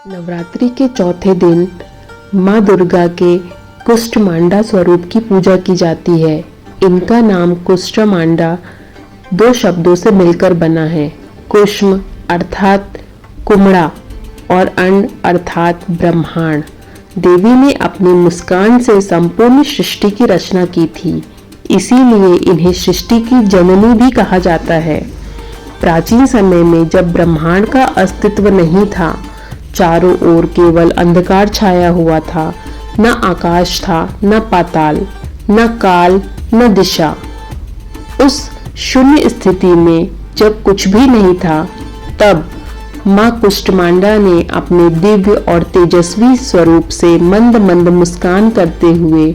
नवरात्रि के चौथे दिन माँ दुर्गा के कुष्ठमांडा स्वरूप की पूजा की जाती है। इनका नाम कुष्ठमांडा दो शब्दों से मिलकर बना है। कुष्म अर्थात कुमड़ा और अंड अर्थात ब्रह्मांड। देवी ने अपनी मुस्कान से संपूर्ण सृष्टि की रचना की थी, इसीलिए इन्हें सृष्टि की जननी भी कहा जाता है। प्राचीन समय में जब ब्रह्मांड का अस्तित्व नहीं था, चारों ओर केवल अंधकार छाया हुआ था। न आकाश था, न पाताल, न काल, न दिशा। उस शून्य स्थिति में जब कुछ भी नहीं था, तब माँ कुष्ठमांडा ने अपने दिव्य और तेजस्वी स्वरूप से मंद मंद मुस्कान करते हुए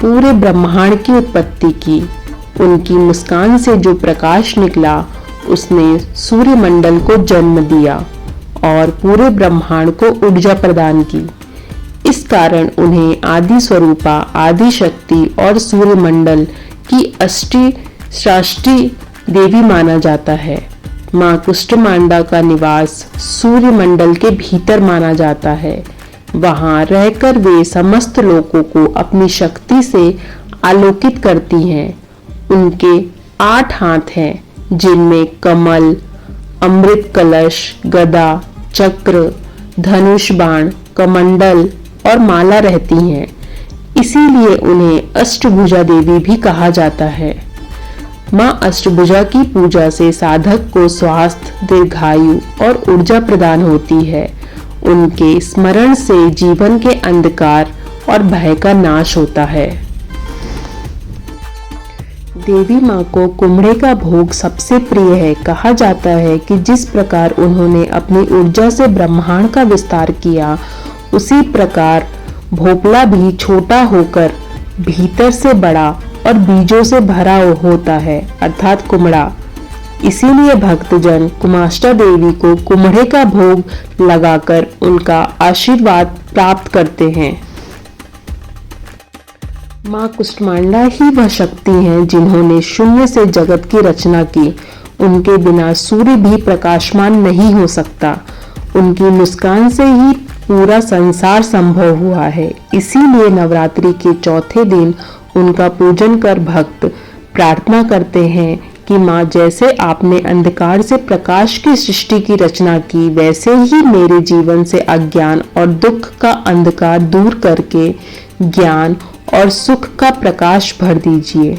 पूरे ब्रह्मांड की उत्पत्ति की। उनकी मुस्कान से जो प्रकाश निकला, उसने सूर्यमंडल को जन्म दिया और पूरे ब्रह्मांड को ऊर्जा प्रदान की। इस कारण उन्हें आदि स्वरूपा, आदि शक्ति और सूर्यमंडल की अष्टि देवी माना जाता है। माँ कुष्ठमांडा का निवास सूर्यमंडल के भीतर माना जाता है। वहां रहकर वे समस्त लोगों को अपनी शक्ति से आलोकित करती हैं। उनके 8 हाथ हैं, जिनमें कमल, अमृत कलश, गदा, चक्र, धनुष बाण, कमंडल और माला रहती हैं। इसीलिए उन्हें अष्टभुजा देवी भी कहा जाता है। माँ अष्टभुजा की पूजा से साधक को स्वास्थ्य, दीर्घायु और ऊर्जा प्रदान होती है। उनके स्मरण से जीवन के अंधकार और भय का नाश होता है। देवी माँ को कुम्हड़े का भोग सबसे प्रिय है। कहा जाता है कि जिस प्रकार उन्होंने अपनी ऊर्जा से ब्रह्मांड का विस्तार किया, उसी प्रकार भोपला भी छोटा होकर भीतर से बड़ा और बीजों से भरा होता है, अर्थात कुम्हड़ा। इसीलिए भक्तजन कुमाष्टा देवी को कुम्हड़े का भोग लगाकर उनका आशीर्वाद प्राप्त करते हैं। माँ कुष्ठमांडा ही वह शक्ति हैं जिन्होंने शून्य से जगत की रचना की। उनके बिना सूर्य भी प्रकाशमान नहीं हो सकता। उनकी मुस्कान से ही पूरा संसार संभव हुआ है। इसीलिए नवरात्रि के चौथे दिन उनका पूजन कर भक्त प्रार्थना करते हैं कि माँ, जैसे आपने अंधकार से प्रकाश की सृष्टि की रचना की, वैसे ही मेरे जीवन से अज्ञान और दुख का अंधकार दूर करके ज्ञान और सुख का प्रकाश भर दीजिए।